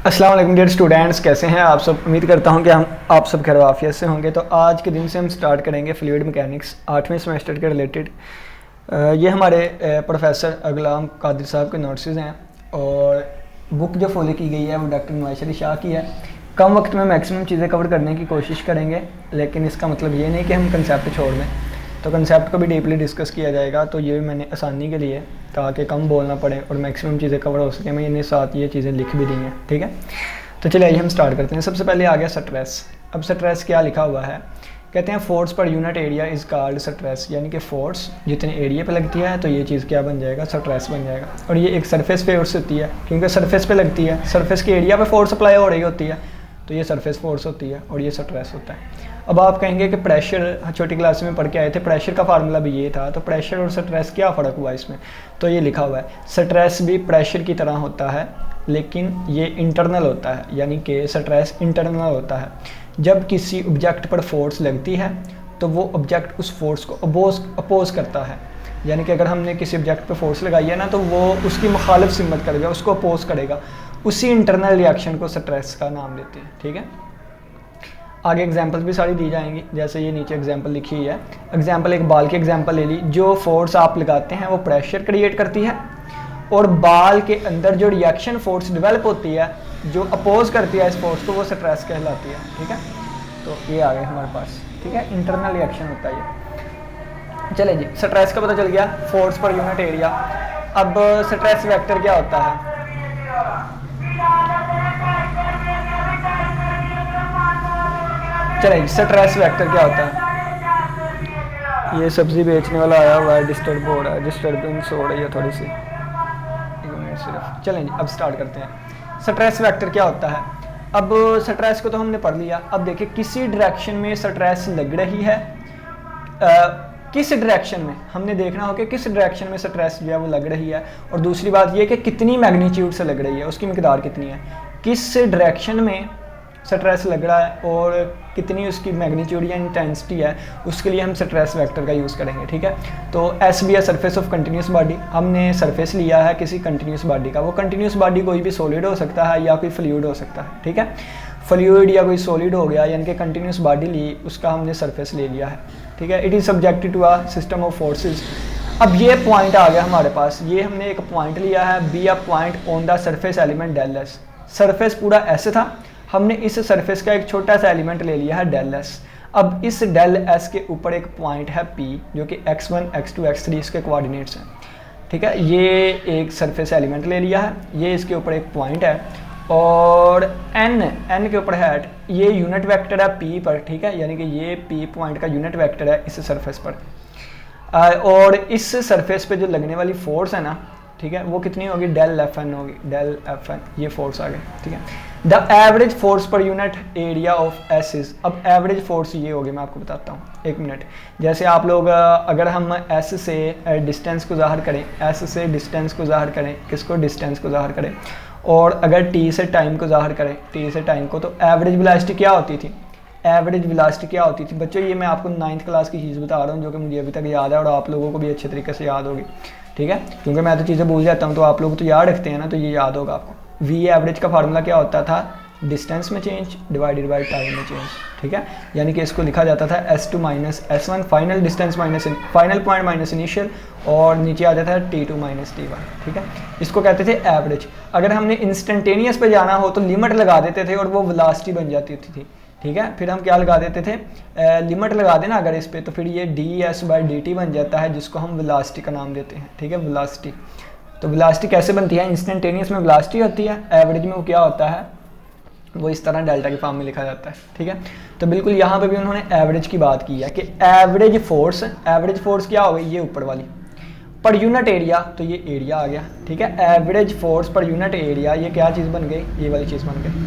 अस्सलाम वालेकुम dear students, कैसे हैं आप सब। उम्मीद करता हूं कि आप सब खैर आफियत से होंगे। तो आज के दिन से हम स्टार्ट करेंगे फ्लूइड मैकेनिक्स 8वें सेमेस्टर के रिलेटेड। ये हमारे प्रोफेसर अगलाम कादिर साहब के नोट्स हैं और बुक जो फॉलो की गई है वो डॉक्टर नवाज शरीफ शाह की है। कम वक्त में मैक्सिमम चीज़ें कवर करने की कोशिश करेंगे, लेकिन इसका मतलब ये नहीं कि हम कंसेप्ट छोड़ दें। तो कंसेप्ट को भी डीपली डिस्कस किया जाएगा। तो ये मैंने आसानी के लिए, ताकि कम बोलना पड़े और मैक्सिमम चीज़ें कवर हो सके, मैंने साथ ये चीज़ें लिख भी दी हैं। ठीक है, तो चलिए आइए हम स्टार्ट करते हैं। सबसे पहले आ गया स्ट्रेस। अब स्ट्रेस क्या लिखा हुआ है, कहते हैं force per unit area is called stress, यानी कि फोर्स जितने एरिया पे लगती है तो ये चीज़ क्या बन जाएगा, स्ट्रेस बन जाएगा। और ये एक सरफेस पे फोर्स होती है, क्योंकि सरफेस पे लगती है, सरफेस के एरिया पे फोर्स अप्लाई हो रही होती है, तो ये सरफेस फोर्स होती है और ये स्ट्रेस होता है। अब आप कहेंगे कि प्रेशर, छोटी क्लास में पढ़ के आए थे, प्रेशर का फार्मूला भी ये था, तो प्रेशर और स्ट्रेस क्या फ़र्क हुआ इसमें। तो ये लिखा हुआ है स्ट्रेस भी प्रेशर की तरह होता है, लेकिन ये इंटरनल होता है, यानी कि स्ट्रेस इंटरनल होता है। जब किसी ऑब्जेक्ट पर फोर्स लगती है तो वो ऑब्जेक्ट उस फोर्स को अपोज करता है, यानी कि अगर हमने किसी ऑब्जेक्ट पर फोर्स लगाई है ना, तो वो उसकी मुखालिफ सिमत करेगा, उसको अपोज करेगा। उसी इंटरनल रिएक्शन को स्ट्रेस का नाम देते हैं। ठीक है, आगे एग्जांपल्स भी सारी दी जाएंगी, जैसे ये नीचे एग्जांपल लिखी हुई है। एग्जांपल एक बाल की एग्जांपल ले ली। जो फोर्स आप लगाते हैं वो प्रेशर क्रिएट करती है, और बाल के अंदर जो रिएक्शन फोर्स डेवलप होती है, जो अपोज करती है इस फोर्स को, वो स्ट्रेस कहलाती है। ठीक है, तो ये आ गए हमारे पास। ठीक है, इंटरनल रिएक्शन होता है ये। चले जी, स्ट्रेस का पता चल गया, फोर्स पर यूनिट एरिया। अब स्ट्रेस वेक्टर क्या होता है। चले, स्ट्रेस वेक्टर क्या होता है। ये सब्जी बेचने वाला आया हुआ है, डिस्टर्ब हो रहा है, डिस्टर्बेंस हो रही है थोड़ी सी, एक मिनट सिर्फ। चलें जी, अब स्टार्ट करते हैं। स्ट्रेस वेक्टर क्या होता है। अब स्ट्रेस को तो हमने पढ़ लिया। अब देखिए, किसी डायरेक्शन में स्ट्रेस लग रही है, किस डायरेक्शन में हमने देखना हो कि किस डायरेक्शन में स्ट्रेस जो है वो लग रही है, और दूसरी बात ये कि कितनी मैग्नीट्यूड से लग रही है, उसकी मिकदार कितनी है। किस डायरेक्शन में स्ट्रेस लग रहा है और कितनी उसकी मैग्नीट्यूड या इंटेंसिटी है, उसके लिए हम स्ट्रेस वेक्टर का यूज़ करेंगे। ठीक है, तो एस बी है सरफेस ऑफ कंटिन्यूस बॉडी। हमने सरफेस लिया है किसी कंटिन्यूस बॉडी का। वो कंटिन्यूस बॉडी कोई भी सॉलिड हो सकता है या कोई फ्लूइड हो सकता है। ठीक है, फ्लूइड या कोई सॉलिड हो गया, यानी कि कंटिन्यूस बॉडी ली, उसका हमने सरफेस ले लिया है। ठीक है, it is subjected to a system of forces. अब ये पॉइंट आ गया हमारे पास, ये हमने एक पॉइंट लिया है, B a point on the surface element del S. Surface पूरा ऐसे था, हमने इस सरफेस का एक छोटा सा एलिमेंट ले लिया है डेल एस। अब इस डेल एस के ऊपर एक पॉइंट है पी, जो कि x1, x2, x3 इसके कोऑर्डिनेट्स हैं। ठीक है, ये एक सरफेस एलिमेंट ले लिया है, ये इसके ऊपर एक पॉइंट है, और n के ऊपर है, ये यूनिट वेक्टर है p पर। ठीक है, यानी कि ये p पॉइंट का यूनिट वेक्टर है इस सरफेस पर। और इस सरफेस पे जो लगने वाली फोर्स है ना, ठीक है, वो कितनी होगी, डेल एफ एन होगी, डेल एफ एन, ये फोर्स आ गई। ठीक है, the average force per unit area of S is. अब एवरेज फोर्स ये होगी, मैं आपको बताता हूँ, एक मिनट। जैसे आप लोग, अगर हम एस से डिस्टेंस को ज़ाहिर करें, एस से डिस्टेंस को ज़ाहिर करें, किसको, डिस्टेंस को ज़ाहिर करें, और अगर टी से टाइम को ज़ाहिर करें, टी से टाइम को, तो एवरेज वेलोसिटी क्या होती थी। एवरेज वेलोसिटी क्या होती थी बच्चों, ये मैं आपको 9th क्लास की चीज़ बता रहा हूँ, जो कि मुझे अभी तक याद है और आप लोगों को भी अच्छे तरीके से याद होगी। ठीक है, क्योंकि मैं तो चीज़ें भूल जाता हूँ, तो आप लोग तो याद रखते हैं ना, तो ये याद होगा आपको। वी एवरेज का फार्मूला क्या होता था, डिस्टेंस में चेंज डिवाइडेड बाय टाइम में चेंज। ठीक है, यानी कि इसको लिखा जाता था S2 minus S1, final distance minus final point minus initial, और नीचे आ जाता है T2 माइनस T1। ठीक है, इसको कहते थे एवरेज। अगर हमने इंस्टेंटेनियस पे जाना हो तो लिमिट लगा देते थे और वो वेलोसिटी बन जाती थी। ठीक है, फिर हम क्या लगा देते थे, लिमिट लगा देना अगर इस पे, तो फिर ये ds/dt बन जाता है, जिसको हम वेलोसिटी का नाम देते हैं। ठीक है, वेलोसिटी। तो वेलोसिटी कैसे बनती है, इंस्टेंटेनियस में वेलोसिटी होती है, एवरेज में वो क्या होता है, वो इस तरह डेल्टा के फॉर्म में लिखा जाता है। ठीक है, तो बिल्कुल यहाँ पे भी उन्होंने एवरेज की बात की है कि एवरेज फोर्स क्या हो गई, ये ऊपर वाली, पर यूनिट एरिया, तो ये एरिया आ गया। ठीक है, average force per unit area, ये क्या चीज़ बन गई, ये वाली चीज़ बन गई।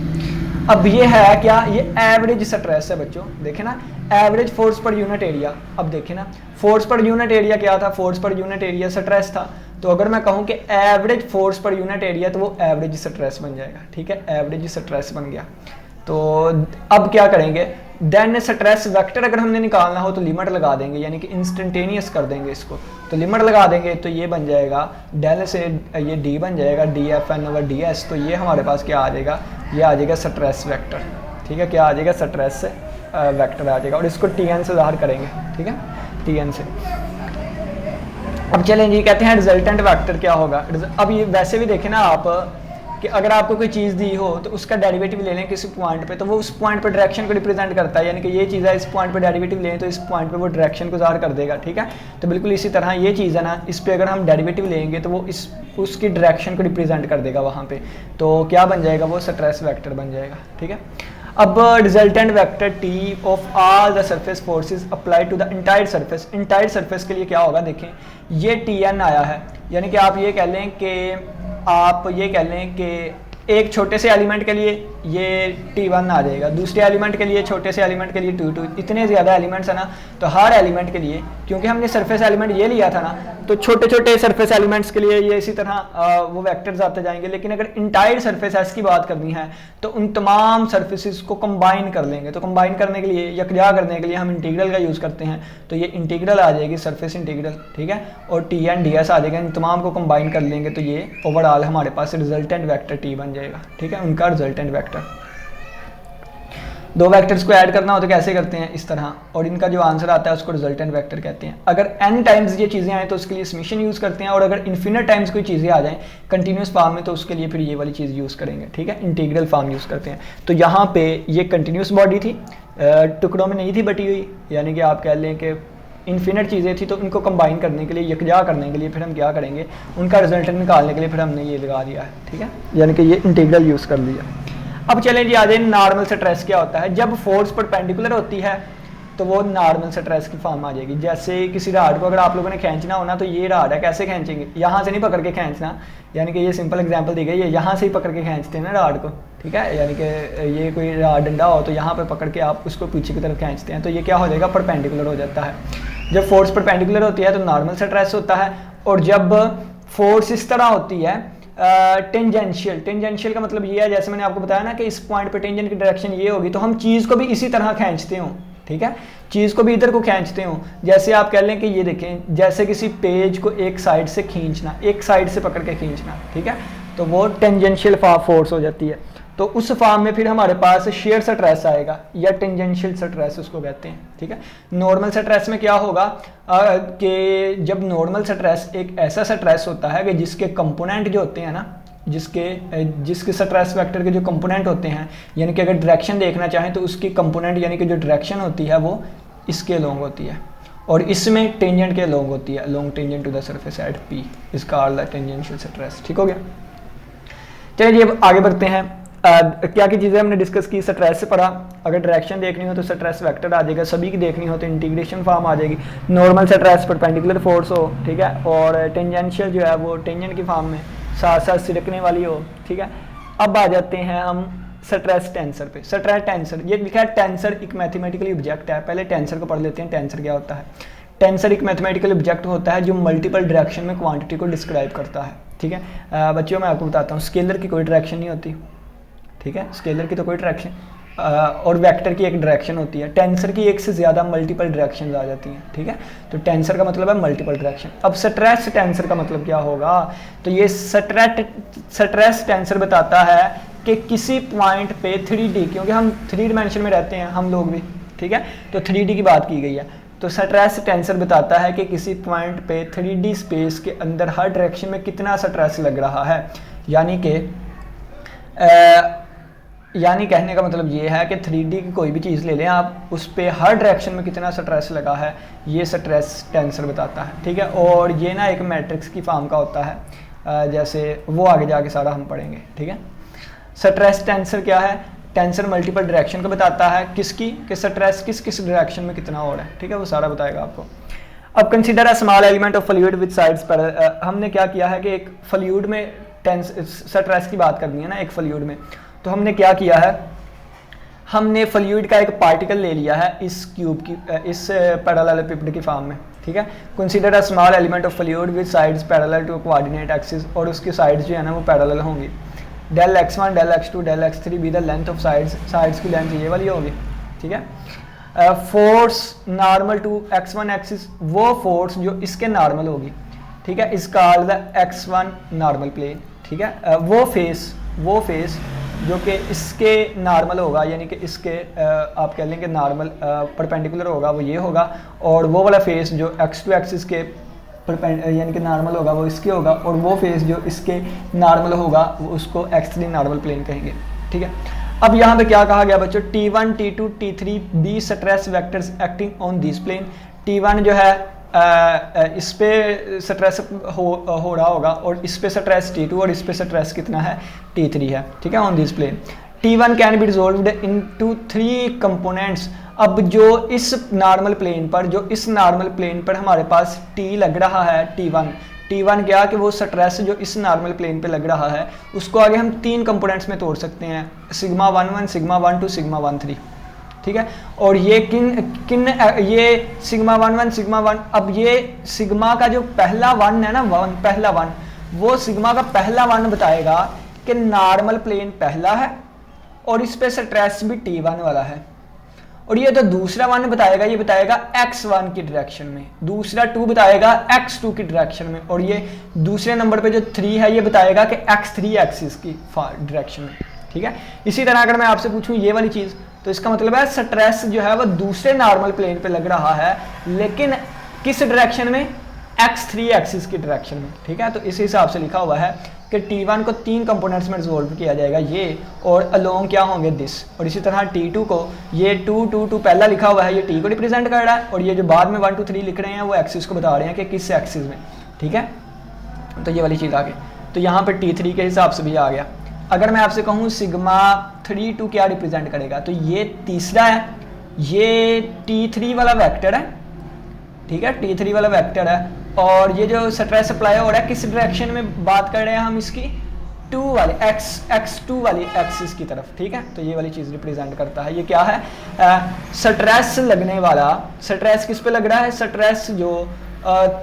अब ये है क्या, ये एवरेज स्ट्रेस है बच्चों, देखे ना, average force per unit area. अब देखे ना, फोर्स पर यूनिट एरिया क्या था, force per unit area stress था। तो अगर मैं कहूँ कि average force per unit area, तो वो एवरेज स्ट्रेस बन जाएगा। ठीक है, एवरेज स्ट्रेस बन गया। तो अब क्या करेंगे, देन स्ट्रेस वेक्टर अगर हमने निकालना हो तो लिमिट लगा देंगे, यानी कि इंस्टेंटेनियस कर देंगे इसको। तो लिमिट लगा देंगे तो ये बन जाएगा डेल से ये डी बन जाएगा D F N over D S. तो ये हमारे पास क्या आ जाएगा, ये आ जाएगा स्ट्रेस वेक्टर, ठीक है, क्या आ जाएगा, स्ट्रेस वेक्टर आ जाएगा, और इसको Tn से ज़ाहिर करेंगे, ठीक है, Tn से। अब चलें जी, कहते हैं रिजल्टेंट वेक्टर क्या होगा। अब ये वैसे भी देखें ना आप कि अगर आपको कोई चीज़ दी हो तो उसका डेरिवेटिव ले लें किसी पॉइंट पे, तो वो उस पॉइंट पे डायरेक्शन को रिप्रेजेंट करता है, यानी कि ये चीज़ है, इस पॉइंट पे डेरिवेटिव लें तो इस पॉइंट पे वो डायरेक्शन को ज़ाहिर कर देगा, ठीक है। तो बिल्कुल इसी तरह ये चीज़ है ना, इस पे अगर हम डेरिवेटिव लेंगे तो वो इस उसकी डायरेक्शन को रिप्रेजेंट कर देगा वहाँ पे, तो क्या बन जाएगा, वो स्ट्रेस वेक्टर बन जाएगा, ठीक है। अब resultant vector T of all the surface forces apply to the entire surface, entire surface के लिए क्या होगा, देखें ये Tn आया है, यानी कि आप ये कह लें कि एक छोटे से एलिमेंट के लिए ये T1 आ जाएगा, दूसरे एलिमेंट के लिए, छोटे से एलिमेंट के लिए T2, इतने ज़्यादा एलिमेंट्स है ना, तो हर एलिमेंट के लिए, क्योंकि हमने सरफेस एलिमेंट ये लिया था ना, तो छोटे छोटे सरफेस एलिमेंट्स के लिए ये इसी तरह वो वेक्टर्स आते जाएंगे। लेकिन अगर इंटायर सरफेस एस की बात करनी है तो उन तमाम सरफेसेस को कंबाइन कर लेंगे, तो कंबाइन करने के लिए, यकजा करने के लिए हम इंटीग्रल का यूज़ करते हैं, तो ये इंटीग्रल आ जाएगी, सरफेस इंटीग्रल, ठीक है, और Tn ds आ जाएगा, इन तमाम को कंबाइन कर लेंगे तो ये ओवरऑल हमारे पास रिजल्टेंट वेक्टर T बन जाएगा, ठीक है, उनका रिजल्टेंट वेक्टर। दो वेक्टर्स को ऐड करना हो तो कैसे करते हैं, इस तरह, और इनका जो आंसर आता है उसको रिजल्टेंट वेक्टर कहते हैं। अगर n टाइम्स ये चीज़ें आए तो उसके लिए समेशन यूज़ करते हैं, और अगर इन्फिनिट टाइम्स कोई चीज़ें आ जाएं कंटिन्यूस फॉर्म में तो उसके लिए फिर ये वाली चीज़ यूज़ करेंगे, ठीक है, इंटीग्रल फॉर्म यूज़ करते हैं। तो यहाँ पे ये कंटिन्यूस बॉडी थी, टुकड़ों में नहीं थी बटी हुई, यानी कि आप कह लें कि इन्फिनिट चीज़ें थी, तो उनको कंबाइन करने के लिए, यकजा करने के लिए फिर हम क्या करेंगे, उनका रिजल्टेंट निकालने के लिए फिर हमने ये लगा दिया है, ठीक है, यानी कि ये इंटीग्रल यूज़ कर लिया। अब चलें जी, आ जाए नॉर्मल स्ट्रेस क्या होता है। जब फोर्स परपेंडिकुलर होती है तो वो नॉर्मल स्ट्रेस की फॉर्म आ जाएगी। जैसे किसी राड को अगर आप लोगों ने खींचना हो ना, तो ये राड है, कैसे खींचेंगे, यहाँ से नहीं पकड़ के खींचना, यानी कि ये सिंपल एग्जांपल दी गई है, यहाँ से ही पकड़ के खींचते हैं ना राड को, ठीक है, यानी कि ये कोई राड डंडा हो तो यहाँ पे पकड़ के आप उसको पीछे की तरफ खींचते हैं, तो ये क्या हो जाएगा, परपेंडिकुलर हो जाता है। जब फोर्स परपेंडिकुलर होती है तो नॉर्मल स्ट्रेस होता है, और जब फोर्स इस तरह होती है टेंजेंशियल, टेंजेंशियल का मतलब ये है, जैसे मैंने आपको बताया ना कि इस पॉइंट पे टेंजेंट की डायरेक्शन ये होगी, तो हम चीज़ को भी इसी तरह खींचते हो, ठीक है, चीज़ को भी इधर को खींचते हो। जैसे आप कह लें कि ये देखें, जैसे किसी पेज को एक साइड से खींचना, एक साइड से पकड़ के खींचना, ठीक है, तो वो टेंजेंशियल फोर्स हो जाती है। तो उस फॉर्म में फिर हमारे पास शेयर स्ट्रेस आएगा, या टेंजेंशियल स्ट्रेस उसको कहते हैं, ठीक है। नॉर्मल स्ट्रेस में क्या होगा कि जब नॉर्मल स्ट्रेस एक ऐसा स्ट्रेस होता है कि जिसके कंपोनेंट जो होते हैं ना, जिसके स्ट्रेस वेक्टर के जो कंपोनेंट होते हैं, यानी कि अगर डायरेक्शन देखना चाहें तो उसकी कंपोनेंट यानी कि जो डायरेक्शन होती है वो इसके लॉन्ग होती है, और इसमें टेंजेंट के लॉन्ग होती है, long tangent to the surface at P is called the tangential stress, ठीक हो गया। चलिए अब आगे बढ़ते हैं। क्या की चीज़ें हमने डिस्कस की, स्ट्रेस से पढ़ा, अगर डायरेक्शन देखनी हो तो स्ट्रेस वेक्टर आ जाएगा, सभी की देखनी हो तो इंटीग्रेशन फॉर्म आ जाएगी, नॉर्मल स्ट्रेस परपेंडिकुलर फोर्स हो, ठीक है, और टेंजेंशियल जो है वो टेंजेंट की फॉर्म में साथ साथ सिरकने वाली हो, ठीक है। अब आ जाते हैं हम स्ट्रेस टेंसर पे। स्ट्रेस टेंसर, ये लिखा है टेंसर एक मैथमेटिकल ऑब्जेक्ट है, पहले टेंसर को पढ़ लेते हैं, टेंसर क्या होता है। टेंसर एक मैथमेटिकल ऑब्जेक्ट होता है जो मल्टीपल डायरेक्शन में क्वांटिटी को डिस्क्राइब करता है, ठीक है। बच्चों मैं आपको बताता हूँ, स्केलर की कोई डायरेक्शन नहीं होती, ठीक है, स्केलर की तो कोई डायरेक्शन, और वेक्टर की एक डायरेक्शन होती है, टेंसर की एक से ज़्यादा मल्टीपल डायरेक्शंस आ जाती हैं, ठीक है। तो टेंसर का मतलब है मल्टीपल डायरेक्शन। अब स्ट्रेस टेंसर का मतलब क्या होगा, तो ये स्ट्रेस टेंसर बताता है कि किसी पॉइंट पे 3D, क्योंकि हम 3 डायमेंशन में रहते हैं हम लोग भी, ठीक है, तो 3D की बात की गई है, तो स्ट्रेस टेंसर बताता है कि किसी पॉइंट पे 3D स्पेस के अंदर हर डायरेक्शन में कितना स्ट्रेस लग रहा है, यानी कहने का मतलब ये है कि 3D की कोई भी चीज़ ले लें आप, उस पर हर डायरेक्शन में कितना स्ट्रेस लगा है, ये स्ट्रेस टेंसर बताता है, ठीक है। और ये ना एक मैट्रिक्स की फॉर्म का होता है, जैसे वो आगे जाके सारा हम पढ़ेंगे, ठीक है। स्ट्रेस टेंसर क्या है, टेंसर मल्टीपल डायरेक्शन को बताता है, किसकी, कि स्ट्रेस किस किस डायरेक्शन में कितना हो रहा है, ठीक है, वो सारा बताएगा आपको। अब consider a small element of fluid with sides पर, हमने क्या किया है कि एक फ्लूइड में स्ट्रेस की बात करनी है ना, एक फ्लूइड में, तो हमने क्या किया है, हमने फ्लूइड का एक पार्टिकल ले लिया है इस क्यूब की, इस पैरेललेपिपेड की फॉर्म में, ठीक है। Consider a small element of fluid with sides parallel to coordinate axis, और उसकी साइड्स जो है ना वो पैरेलल होंगी। Del x1 del x2 del x3 B the length of sides की लेंथ ये वाली होगी, ठीक है। Force normal to x1 axis, वो फोर्स जो इसके नॉर्मल होगी, ठीक है, इस called the x1 normal plane, ठीक है। वो फेस जो कि इसके नॉर्मल होगा, यानी कि इसके आप कह लेंगे नॉर्मल परपेंडिकुलर होगा, वो ये होगा। और वो वाला फेस जो एक्स टू एक्सिस के यानी कि नॉर्मल होगा वो इसके होगा, और वो फेस जो इसके नॉर्मल होगा वो उसको x3 नॉर्मल प्लेन कहेंगे। ठीक है, अब यहाँ पे क्या कहा गया बच्चों, T1 T2 T3 B stress vectors acting on this plane. T1 जो है इस पे स्ट्रेस हो रहा होगा, और इस पे स्ट्रेस T2 और इस पे स्ट्रेस कितना है T3 है। ठीक है, on this plane T1 can be resolved into 3 components. अब जो इस नॉर्मल प्लेन पर, जो इस नॉर्मल प्लेन पर हमारे पास T लग रहा है T1 क्या कि वो स्ट्रेस जो इस नॉर्मल प्लेन पे लग रहा है उसको आगे हम 3 कंपोनेंट्स में तोड़ सकते हैं, सिग्मा 1 1, सिग्मा 1 2, सिग्मा 1 3। ठीक है, और ये ये सिग्मा 1 1, सिग्मा 1, अब ये सिग्मा का जो पहला 1 है ना, पहला 1, वो सिग्मा का पहला 1 बताएगा कि नॉर्मल प्लेन पहला है और इस पे स्ट्रेस भी T1 वाला है। और ये तो दूसरा 1 बताएगा, ये बताएगा x1 की डायरेक्शन में, दूसरा 2 बताएगा x2 की डायरेक्शन में, और ये दूसरे नंबर पे जो 3 है ये बताएगा कि x3 एक्सिस की डायरेक्शन में। ठीक है, इसी तरह अगर मैं आपसे पूछूं ये वाली चीज़, तो इसका मतलब है स्ट्रेस जो है वो दूसरे नॉर्मल प्लेन पे लग रहा है, लेकिन किस डायरेक्शन में, x3 एक्सिस की डायरेक्शन में। ठीक है, तो इस हिसाब से लिखा हुआ है कि T1 को 3 कंपोनेंट्स में रिजोल्व किया जाएगा, ये और अलोंग क्या होंगे दिस। और इसी तरह T2 को, ये 2 2 2 पहला लिखा हुआ है, ये T को रिप्रेजेंट कर रहा है, और ये जो बाद में 1 2 3 लिख रहे हैं वो एक्सिस को बता रहे हैं कि किस एक्सिस में। ठीक है, तो ये वाली चीज़ आ गई। तो यहाँ पर T3 के हिसाब से भी आ गया। अगर मैं आपसे कहूँ सिग्मा 3 2 क्या रिप्रेजेंट करेगा, तो ये तीसरा है, ये T3 वाला वेक्टर है। ठीक है, T3 वाला वेक्टर है, और ये जो स्ट्रेस अप्लाई हो रहा है किस डायरेक्शन में बात कर रहे हैं हम इसकी, 2 वाली x2 वाली एक्सिस की तरफ। ठीक है, तो ये वाली चीज़ रिप्रेजेंट करता है। ये क्या है, स्ट्रेस लगने वाला, स्ट्रेस किस पे लग रहा है, स्ट्रेस जो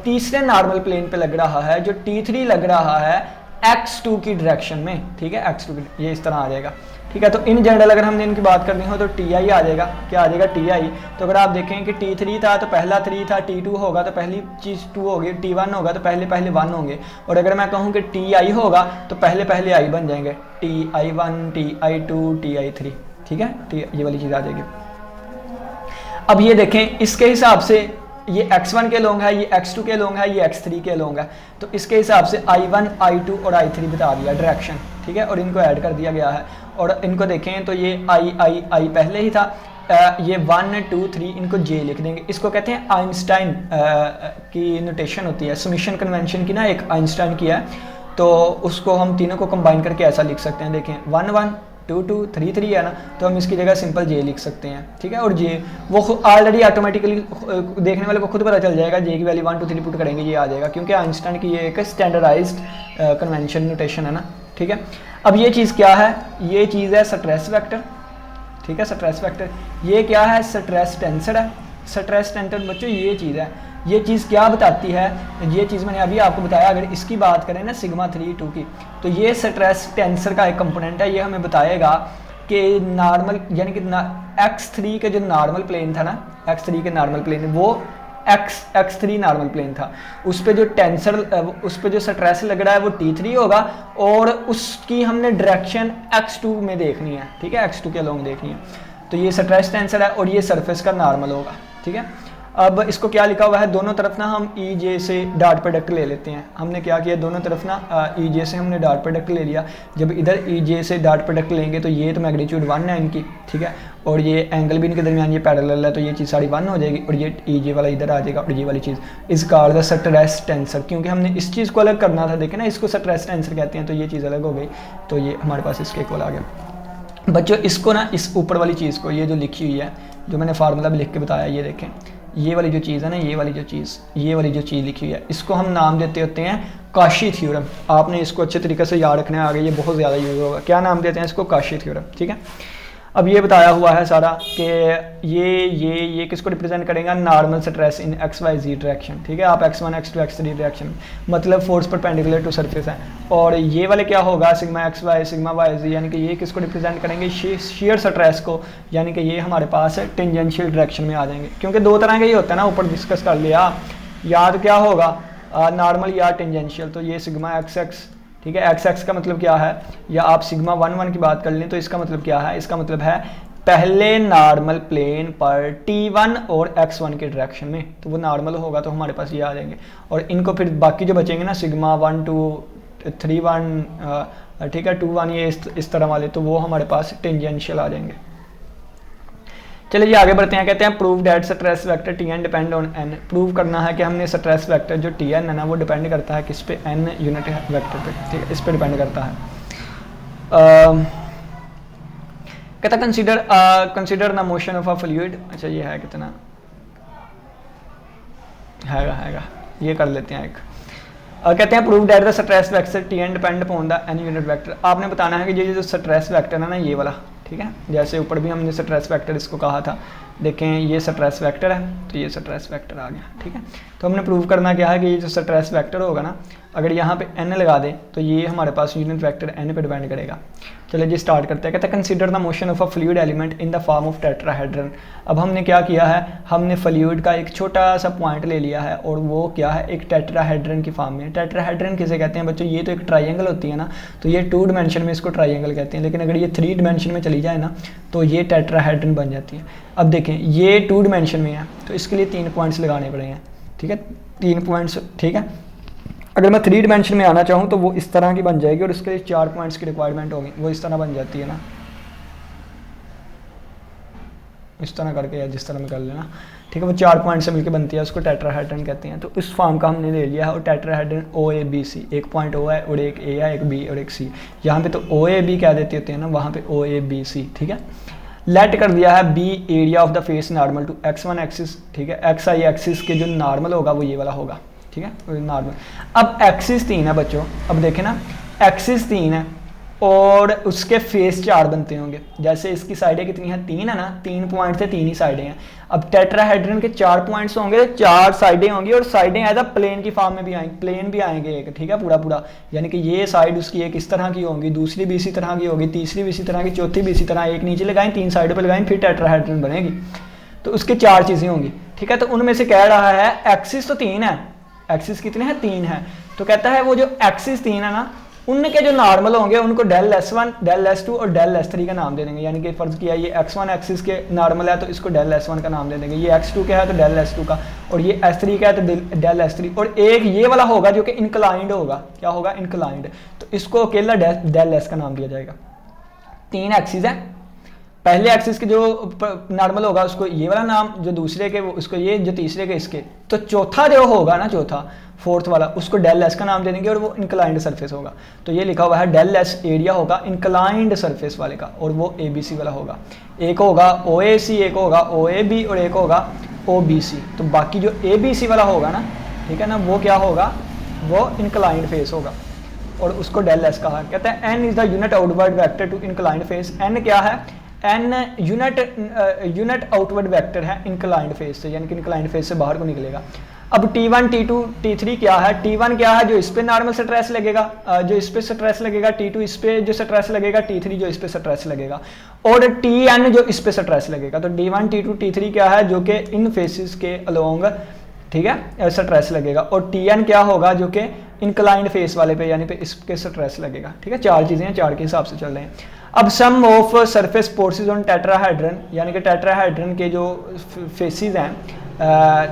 तीसरे नॉर्मल प्लेन पे लग रहा है, जो T3 लग रहा है x2 की डायरेक्शन में। ठीक है, x2 की, ये इस तरह आ जाएगा। ठीक है, तो इन जनरल अगर हमने इनकी बात करनी हो तो Ti आ जाएगा। क्या आ जाएगा, Ti। तो अगर आप देखें कि T3 था तो पहला 3 था, T2 होगा तो पहली चीज़ 2 होगी, T1 होगा तो पहले 1 होंगे, और अगर मैं कहूँ कि Ti होगा तो पहले i बन जाएंगे, Ti1 Ti2 Ti3। ठीक है, ये वाली चीज़ आ जाएगी। अब ये देखें इसके हिसाब से ये x1 के लॉन्ग है, ये x2 के लॉन्ग है, ये x3 के लॉन्ग है, तो इसके हिसाब से I1 I2 और I3 बता दिया डायरेक्शन। ठीक है, और इनको ऐड कर दिया गया है, और इनको देखें तो ये I पहले ही था, ये 1 2 3 इनको J लिख देंगे। इसको कहते हैं आइंस्टाइन की नोटेशन होती है, समीशन कन्वेंशन की ना एक आइंस्टाइन की है, तो उसको हम तीनों को कंबाइन करके ऐसा लिख सकते हैं। देखें 1 1 2 2 3 3 है ना, तो हम इसकी जगह सिंपल J लिख सकते हैं। ठीक है, और J वो ऑलरेडी ऑटोमेटिकली देखने वाले को खुद पता चल जाएगा, J की वैल्यू 1 2 3 पुट करेंगे ये आ जाएगा, क्योंकि आइंस्टाइन की ये एक स्टैंडर्डाइज्ड कन्वेंशन नोटेशन है ना। ठीक है, अब ये चीज़ क्या है, ये चीज़ है स्ट्रेस वेक्टर। ठीक है, स्ट्रेस वेक्टर, ये क्या है, स्ट्रेस टेंसर है। स्ट्रेस टेंसर बच्चों ये चीज़ है, ये चीज़ क्या बताती है, ये चीज़ मैंने अभी आपको बताया। अगर इसकी बात करें ना सिग्मा 3 2 की, तो ये स्ट्रेस टेंसर का एक कंपोनेंट है, ये हमें बताएगा कि नॉर्मल यानी कि x3 के जो नॉर्मल प्लेन था ना, x3 के नॉर्मल प्लेन वो x3 नॉर्मल प्लेन था, उस पर जो टेंसर, उस पर जो स्ट्रेस लग रहा है वो T3 होगा, और उसकी हमने डायरेक्शन x2 में देखनी है। ठीक है, x2 के लॉन्ग देखनी है, तो ये स्ट्रेस टेंसर है, और ये सरफेस का नॉर्मल होगा। ठीक है, अब इसको क्या लिखा हुआ है, दोनों तरफ ना हम EJ से डॉट प्रोडक्ट ले लेते हैं। हमने क्या किया, दोनों तरफ ना EJ से हमने डॉट प्रोडक्ट ले लिया। जब इधर EJ से डॉट प्रोडक्ट लेंगे तो ये तो मैग्नीट्यूड 1 है इनकी। ठीक है, और ये एंगल भी इनके दरमियान ये पैरेलल है, तो ये चीज़ सारी 1 हो जाएगी, और ये EJ वाला इधर आ जाएगा, और ये वाली चीज़ इस कॉल्ड द स्ट्रेस टेंसर, क्योंकि हमने इस चीज़ को अलग करना था। देखें ना, इसको स्ट्रेस टेंसर कहते हैं, तो ये चीज़ अलग हो गई, तो ये हमारे पास इसके इक्वल आ गया। बच्चों इसको ना, इस ऊपर वाली चीज़ को, ये जो लिखी हुई है, जो मैंने फार्मूला भी लिख के बताया, ये देखें, ये वाली जो चीज़ है ना, ये वाली जो चीज़ लिखी हुई है, इसको हम नाम देते होते हैं काशी थ्योरम। आपने इसको अच्छे तरीके से याद रखना है, आगे ये बहुत ज़्यादा यूज होगा। क्या नाम देते हैं इसको, काशी थ्योरम। ठीक है, अब ये बताया हुआ है सारा कि ये किसको रिप्रेजेंट करेगा, normal stress in XYZ direction. ठीक है, आप x1 x2 x3 डायरेक्शन, मतलब फोर्स परपेंडिकुलर टू सरफेस है। और ये वाले क्या होगा, सिग्मा XY सिग्मा YZ, यानी कि ये किसको रिप्रेजेंट करेंगे, शियर स्ट्रेस को, यानी कि ये हमारे पास टेंजेंशियल डायरेक्शन में आ जाएंगे, क्योंकि 2 तरह के ही होता है ना, ऊपर डिस्कस कर लिया। याद क्या होगा, नॉर्मल या टेंजेंशियल, तो ये सिग्मा XX। ठीक है। एक्स एक्स का मतलब क्या है, या आप सिग्मा 1 1 की बात कर लें तो इसका मतलब क्या है, इसका मतलब है पहले नॉर्मल प्लेन पर T1 और x1 के डायरेक्शन में, तो वो नॉर्मल होगा तो हमारे पास ये आ जाएंगे। और इनको फिर बाकी जो बचेंगे ना सिग्मा 1 2 3 1 ठीक है 2 1 ये इस तरह वाले, तो वो हमारे पास टेंजेंशियल आ जाएंगे। चलिए आगे बढ़ते हैं। कहते हैं prove that stress vector Tn depend on n। Prove करना है कि हमने स्ट्रेस वेक्टर जो Tn है ना वो डिपेंड करता है किस पे, n यूनिट वेक्टर पे, ठीक है, इस पे डिपेंड करता है। कहता है consider the motion of a fluid. अच्छा ये है कितना हैगा ये कर लेते हैं एक। कहते हैं prove that the stress vector Tn depend upon the n unit vector. आपने बताना है कि ये जो स्ट्रेस वेक्टर है ना ये वाला, ठीक है, जैसे ऊपर भी हमने स्ट्रेस वेक्टर इसको कहा था, देखें ये स्ट्रेस वेक्टर है तो ये स्ट्रेस वेक्टर आ गया, ठीक है। तो हमने प्रूव करना क्या है कि ये जो स्ट्रेस वेक्टर होगा ना, अगर यहाँ पे n लगा दें तो ये हमारे पास यूनिट वेक्टर n पे डिपेंड करेगा। चलिए जी स्टार्ट करते हैं। कहते हैं consider the motion of a fluid element in the form of tetrahedron. अब हमने क्या किया है, हमने फ्लूइड का एक छोटा सा पॉइंट ले लिया है और वो क्या है, एक टेट्राहेड्रन की फॉर्म में। टेट्राहेड्रन किसे कहते हैं बच्चों, ये तो एक ट्राइंगल होती है ना, तो ये 2 डायमेंशन में इसको ट्राइंगल कहते हैं, लेकिन अगर ये 3 डायमेंशन में चली जाए ना तो ये टेट्राहेड्रन बन जाती है। अब देखें ये 2 डायमेंशन में है तो इसके लिए 3 पॉइंट्स लगाने पड़ेंगे, ठीक है, 3 पॉइंट्स, ठीक है। अगर मैं 3 डायमेंशन में आना चाहूँ तो वो इस तरह की बन जाएगी और उसके लिए 4 पॉइंट्स की रिक्वायरमेंट होगी, वो इस तरह बन जाती है ना, इस तरह करके या जिस तरह में कर लेना, ठीक है, वो 4 पॉइंट से मिलकर बनती है, उसको टेट्राहेड्रन कहते हैं। तो इस फॉर्म का हमने ले लिया है और टेट्राहेड्रन OABC, एक पॉइंट O है और एक A है, एक B और एक C। यहाँ पे तो OAB कह देते होते हैं ना, वहाँ पे OABC, ठीक है। लेट कर दिया है B area of the face normal to x1 axis, ठीक है, XI एक्सिस के जो नॉर्मल होगा वो ये वाला होगा, ठीक है, नॉर्मल। अब एक्सिस 3 है बच्चों, अब देखें ना एक्सिस 3 है और उसके फेस 4 बनते होंगे। जैसे इसकी साइडें कितनी हैं, 3 है ना, 3 पॉइंट से 3 ही साइडें हैं। अब टेट्राहेड्रन के 4 पॉइंट्स होंगे, 4 साइडें होंगी और साइडें एज अ प्लेन की फॉर्म में भी आएंगे, प्लेन भी आएंगे एक, ठीक है, पूरा पूरा, यानी कि ये साइड उसकी एक इस तरह की होगी, दूसरी भी इसी तरह की होगी, तीसरी भी इसी तरह की, चौथी भी इसी तरह, एक नीचे लगाएं 3 साइडों पर लगाएं, फिर टेट्राहेड्रन बनेगी। तो उसके 4 चीज़ें होंगी, ठीक है। तो उनमें से कह रहा है एक्सिस तो 3 है, एक्सिस कितने हैं, 3 है, तो कहता है वो जो एक्सिस 3 है ना उनके जो नॉर्मल होंगे उनको डेल S1 डेल S2 और डेल S3 का नाम दे देंगे। यानी कि फर्ज किया ये x1 एक्सिस के नॉर्मल है तो इसको डेल S1 का नाम दे देंगे, ये x2 का है तो डेल S2 का, और ये S3 का है तो डेल S3, और एक ये वाला होगा जो कि इंक्लाइंड होगा, क्या होगा, इंक्लाइंड, तो इसको अकेला डेल S का नाम दिया जाएगा। 3 एक्सिस है, पहले एक्सिस के जो नॉर्मल होगा उसको ये वाला नाम, जो दूसरे के वो उसको ये, जो तीसरे के इसके, तो चौथा जो होगा ना, चौथा फोर्थ वाला, उसको डेल एस का नाम दे देंगे और वो इंक्लाइंड सरफेस होगा। तो ये लिखा हुआ है डेल एस एरिया होगा इंक्लाइंड सरफेस वाले का, और वो ABC वाला होगा। एक होगा OAC, एक होगा OAB और एक होगा OBC। तो बाकी जो ABC वाला होगा ना, ठीक है ना, वो क्या होगा, वो इंक्लाइंड फेस होगा और उसको डेल एस कहा। कहते हैं n is the unit outward vector to inclined face. n क्या है, n यूनिट आउटवर्ड वेक्टर है इंक्लाइंड फेस से, यानी कि इंक्लाइंड फेस से बाहर को निकलेगा। अब T1 T2 T3 क्या है, T1 क्या है, जो इस पे नॉर्मल स्ट्रेस लगेगा, जो इस पे स्ट्रेस लगेगा, T2 इस पे जो स्ट्रेस लगेगा, T3 जो इस पे स्ट्रेस लगेगा, और Tn जो इस पे स्ट्रेस लगेगा। तो D1 T2 T3 क्या है, जो कि इन फेसिस के अलोंग, ठीक है, स्ट्रेस लगेगा, और Tn क्या होगा, जो कि इंक्लाइंड फेस वाले पे यानी पे इसके स्ट्रेस लगेगा, ठीक है। 4 चीज़ें हैं, 4 के हिसाब से चल रहे हैं। अब sum of surface forces on tetrahedron, यानी कि टेट्राहेड्रन के जो फेसिस हैं,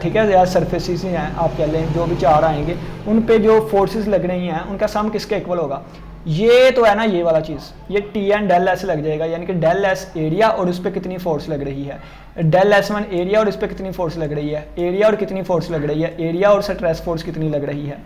ठीक है, या सरफेसिस हैं आप कह लें, जो भी 4 आएंगे उन पे जो फोर्सेस लग रही हैं उनका सम किसके इक्वल होगा। ये तो है ना ये वाला चीज़, ये Tn डेल एस लग जाएगा, यानी कि डेल एस एरिया और उस पर कितनी फोर्स लग रही है, डेल S1 एरिया और इस पर कितनी फोर्स लग रही है, एरिया और कितनी फोर्स लग रही है, एरिया और स्ट्रेस फोर्स कितनी लग रही है।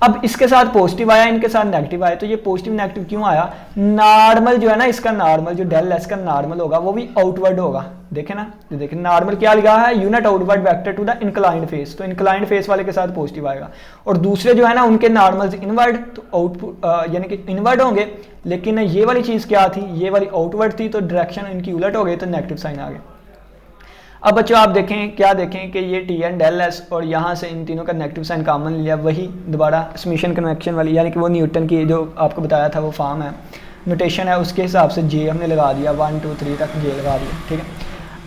अब इसके साथ पॉजिटिव आया, इनके साथ नेगेटिव आया, तो ये पॉजिटिव नेगेटिव क्यों आया, नॉर्मल जो है ना इसका नॉर्मल, जो डेल एस का नॉर्मल होगा वो भी आउटवर्ड होगा। देखें ना, देखें नॉर्मल क्या लिखा है, unit outward vector to the inclined face, तो इंक्लाइंड फेस वाले के साथ पॉजिटिव आएगा, और दूसरे जो है ना उनके नॉर्मल इनवर्ड, तो आउटपुट यानी कि इनवर्ड होंगे, लेकिन ये वाली चीज़ क्या थी, ये वाली आउटवर्ड थी, तो डायरेक्शन इनकी उलट हो गई, तो नेगेटिव साइन आ गया। अब बच्चों आप देखें, क्या देखें कि ये Tn डेल एस और यहाँ से इन तीनों का नेगेटिव साइन कॉमन लिया, वही दोबारा समीशन कन्वेक्शन वाली, यानी कि वो न्यूटन की जो आपको बताया था वो फॉर्म है, नोटेशन है, उसके हिसाब से J हमने लगा दिया, 1 2 3 तक J लगा दिया, ठीक है।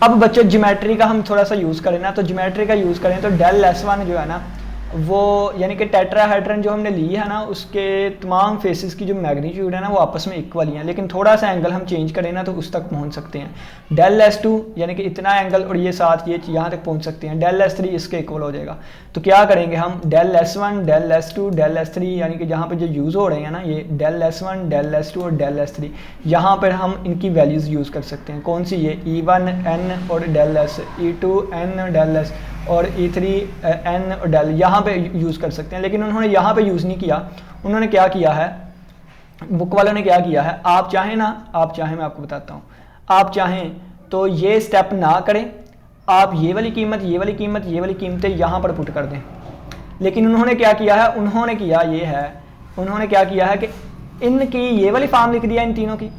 अब बच्चों ज्योमेट्री का हम थोड़ा सा यूज़ करें ना, तो ज्योमेट्री का यूज़ करें तो डेल S1 जो है ना, वो यानी कि टेट्राहेड्रन जो हमने ली है ना उसके तमाम फेसेस की जो मैग्नीट्यूड है ना वो आपस में इक्वल ही हैं, लेकिन थोड़ा सा एंगल हम चेंज करें ना तो उस तक पहुंच सकते हैं। डेल S2 यानी कि इतना एंगल और ये साथ ये यहाँ तक पहुंच सकते हैं। डेल S3 इसके इक्वल हो जाएगा। तो क्या करेंगे हम, del S1 del S2 del S3 यानी कि जहाँ पर जो यूज़ हो रहे हैं ना ये डेल S1 डेल S2 और डेल S3, यहाँ पर हम इनकी वैल्यूज़ यूज़ कर सकते हैं। कौन सी, ये E1 N और del S, E2 N del S और E3 N और डेल, यहाँ पे यूज़ कर सकते हैं। लेकिन उन्होंने यहाँ पे यूज़ नहीं किया। उन्होंने क्या किया है, बुक वालों ने क्या किया है, आप चाहें ना, आप चाहें मैं आपको बताता हूँ, आप चाहें तो ये स्टेप ना करें, आप ये वाली कीमत ये वाली कीमत ये वाली कीमतें यहाँ पर पुट कर दें। लेकिन उन्होंने क्या किया है, उन्होंने किया ये है, उन्होंने क्या किया है कि इनकी ये वाली फॉर्म लिख दिया इन तीनों की।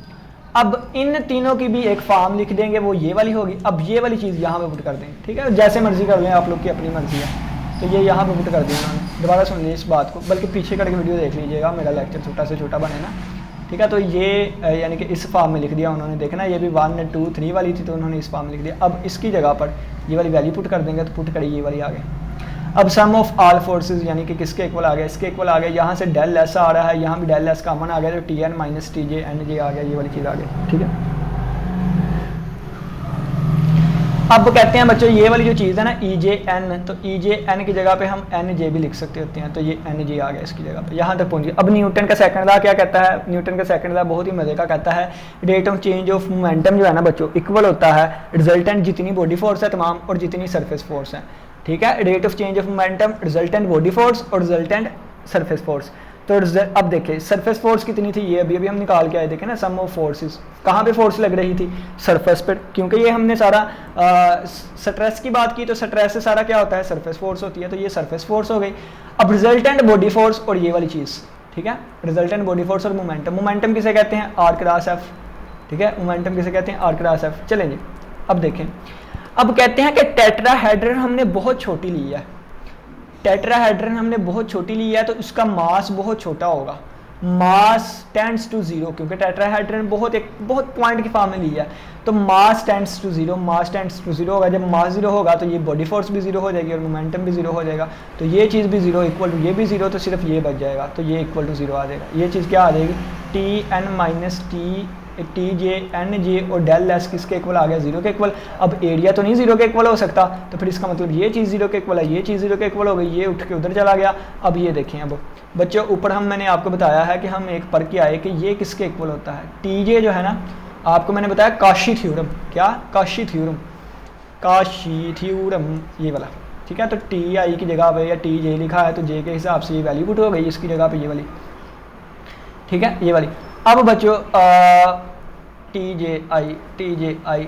अब इन तीनों की भी एक फॉर्म लिख देंगे, वो ये वाली होगी। अब ये वाली चीज़ यहाँ पे पुट कर देंगे, ठीक है, जैसे मर्जी कर लें, आप लोग की अपनी मर्जी है। तो ये यहाँ पे पुट कर दिया उन्होंने। दोबारा सुन लीजिए इस बात को, बल्कि पीछे करके वीडियो देख लीजिएगा, मेरा लेक्चर छोटा से छोटा बने ना, ठीक है। तो ये यानी कि इस फॉर्म में लिख दिया उन्होंने, देखना ये भी 1 2 3 वाली थी तो उन्होंने इस फॉर्म में लिख दिया। अब इसकी जगह पर ये वाली वैल्यू पुट कर देंगे तो पुट करिए ये वाली आ गई। अब सम ऑफ ऑल फोर्सेस यानी कि किसके इक्वल आ गया, इसके इक्वल आ गया। यहाँ से डेल एस आ रहा है, यहाँ भी डेल एस कॉमन आ गया तो T N minus T J N J आ गया, ये वाली चीज़ आ गई, ठीक है। अब कहते हैं बच्चों ये वाली जो चीज़ है ना ई जे एन, तो ई जे एन की जगह पे हम एन जे भी लिख सकते होते हैं, तो ये एन जे आ गया इसकी जगह पे, यहाँ तक पहुँची। अब न्यूटन का सेकंड लॉ क्या कहता है, न्यूटन का सेकंड लॉ बहुत ही मजे का कहता है, rate of change of momentum जो है ना बच्चों इक्वल होता है रिजल्टेंट जितनी बॉडी फोर्स है तमाम और जितनी सरफेस फोर्स है, ठीक है। Rate of change of momentum resultant body force और रिजल्टेंट सरफेस फोर्स। तो अब देखिए सरफेस फोर्स कितनी थी, ये अभी हम निकाल के आए, देखें ना सम ऑफ फोर्सेस, कहाँ पे फोर्स लग रही थी, सरफेस पर, क्योंकि ये हमने सारा स्ट्रेस की बात की, तो स्ट्रेस से सारा क्या होता है, सरफेस फोर्स होती है, तो ये सरफेस फोर्स हो गई। अब रिजल्टेंट बॉडी फोर्स और ये वाली चीज़, ठीक है, रिजल्टेंट बॉडी फोर्स और मोमेंटम, मोमेंटम किसे कहते हैं, आर क्रॉस एफ, ठीक है, मोमेंटम किसे कहते हैं, आर क्रॉस एफ। चलें जी, अब देखें, अब कहते हैं कि टेट्राहेड्रन हमने बहुत छोटी ली है, टेट्राहेड्रन हमने बहुत छोटी ली है तो इसका मास बहुत छोटा होगा, मास टेंड्स टू जीरो, क्योंकि टेट्राहेड्रन बहुत पॉइंट की फॉर्म में ली है, तो mass tends to zero, mass tends to zero होगा। जब मास जीरो होगा तो ये बॉडी फोर्स भी जीरो हो जाएगी और मोमेंटम भी जीरो हो जाएगा, तो ये चीज़ भी जीरो इक्वल टू ये भी जीरो, तो सिर्फ ये बच जाएगा, तो ये इक्वल टू जीरो आ जाएगा। ये चीज़ क्या आ जाएगी, T N minus T J N J और डेल एस किसके इक्वल आ गया, जीरो के इक्वल। अब एरिया तो नहीं जीरो के इक्वल हो सकता, तो फिर इसका मतलब ये चीज़ जीरो के इक्वल है, ये चीज़ जीरो के इक्वल हो गई, ये उठ के उधर चला गया। अब ये देखें, अब बच्चों ऊपर मैंने आपको बताया है कि हम एक पर के आए कि ये किसके इक्वल होता है, टी जे जो है ना, आपको मैंने बताया काशी थ्योरम, क्या काशी थ्योरम, काशी थ्योरम ये वाला, ठीक है। तो टी आई की जगह पे या टी जे लिखा है तो जे के हिसाब से ये वैल्यू पुट हो गई इसकी जगह पे ये वाली, ठीक है, ये वाली। अब बच्चों टी जे आई,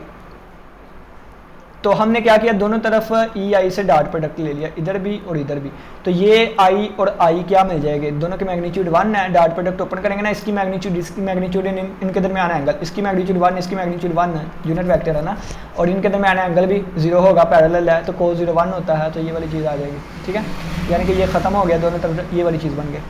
तो हमने क्या किया, दोनों तरफ ई आई से डॉट प्रोडक्ट ले लिया, इधर भी और इधर भी, तो ये आई और आई क्या मिल जाएंगे, दोनों के मैग्नीट्यूड 1 है, डॉट प्रोडक्ट ओपन करेंगे ना, इसकी मैग्नीट्यूड इसकी मैग्नीट्यूड इनके दरमियान एंगल, इसकी मैग्नीट्यूड 1 इसकी मैग्नीट्यूड 1 है, यूनिट वेक्टर है ना, और इनके दरमियान एंगल भी जीरो होगा, पैरेलल है, तो cos 0 1 होता है, तो ये वाली चीज़ आ जाएगी, ठीक है। यानी कि ये ख़त्म हो गया, दोनों तरफ ये वाली चीज़ बन गई।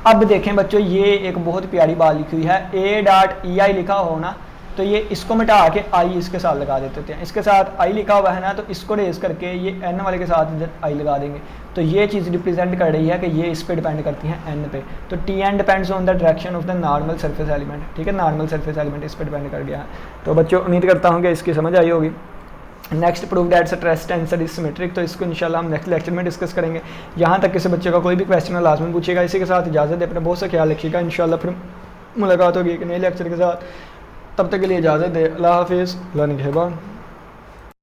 अब देखें बच्चों, ये एक बहुत प्यारी बात लिखी हुई है, ए डॉट ई आई लिखा हो ना, तो ये इसको मिटा के आई इसके साथ लगा देते हैं, इसके साथ आई लिखा हुआ है ना, तो इसको रेज करके ये एन वाले के साथ इधर आई लगा देंगे, तो ये चीज़ रिप्रेजेंट कर रही है कि ये इस पे डिपेंड करती है एन पे, तो T N depends on the direction of the normal surface element, ठीक है, नॉर्मल सरफेस एलिमेंट इस पे डिपेंड कर गया है। तो बच्चों उम्मीद करता हूँ कि इसकी समझ आई होगी। Next prove that stress tensor is symmetric, तो इसको इंशाल्लाह हम नेक्स्ट लेक्चर में डिस्कस करेंगे। यहाँ तक किसी बच्चे का कोई भी क्वेश्चन लाजमी पूछेगा। इसी के साथ इजाज़त दे, अपना बहुत सा ख्याल रखिएगा, इंशाल्लाह फिर मुलाकात होगी एक नए लेक्चर के साथ, तब तक के लिए इजाज़त दे, अल्लाह हाफिज़, अल्लाह निगहबान।